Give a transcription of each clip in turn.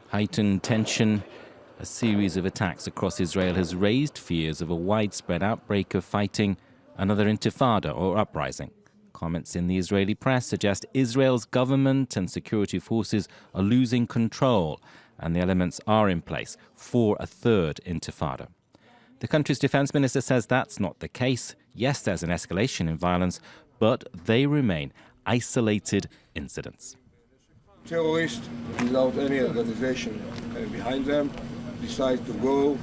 Heightened tension, a series of attacks across Israel has raised fears of a widespread outbreak of fighting, another intifada or uprising. Comments in the Israeli press suggest Israel's government and security forces are losing control, and the elements are in place for a third intifada. The country's defense minister says that's not the case. Yes, there's an escalation in violence, but they remain isolated incidents. Terrorists, without any organization behind them, decide to go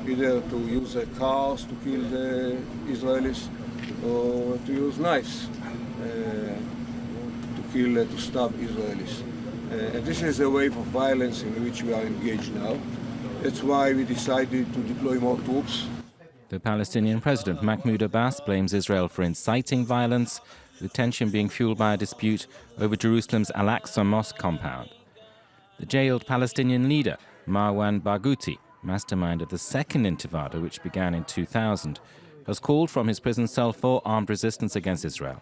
either to use their cars to kill the Israelis or to use knives to stab Israelis. And this is a wave of violence in which we are engaged now. That's why we decided to deploy more troops. The Palestinian President Mahmoud Abbas blames Israel for inciting violence, with tension being fueled by a dispute over Jerusalem's Al-Aqsa Mosque compound. The jailed Palestinian leader, Marwan Barghouti, mastermind of the second intifada, which began in 2000, has called from his prison cell for armed resistance against Israel.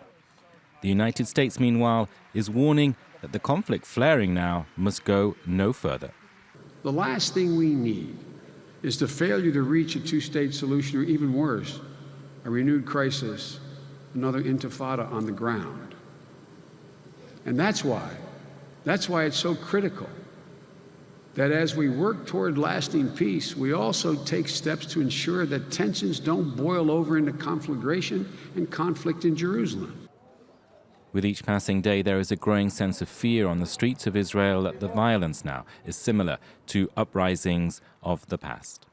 The United States, meanwhile, is warning that the conflict flaring now must go no further. The last thing we need is the failure to reach a two-state solution, or even worse, a renewed crisis, another intifada on the ground. And that's why it's so critical that as we work toward lasting peace, we also take steps to ensure that tensions don't boil over into conflagration and conflict in Jerusalem. With each passing day, there is a growing sense of fear on the streets of Israel that the violence now is similar to uprisings of the past.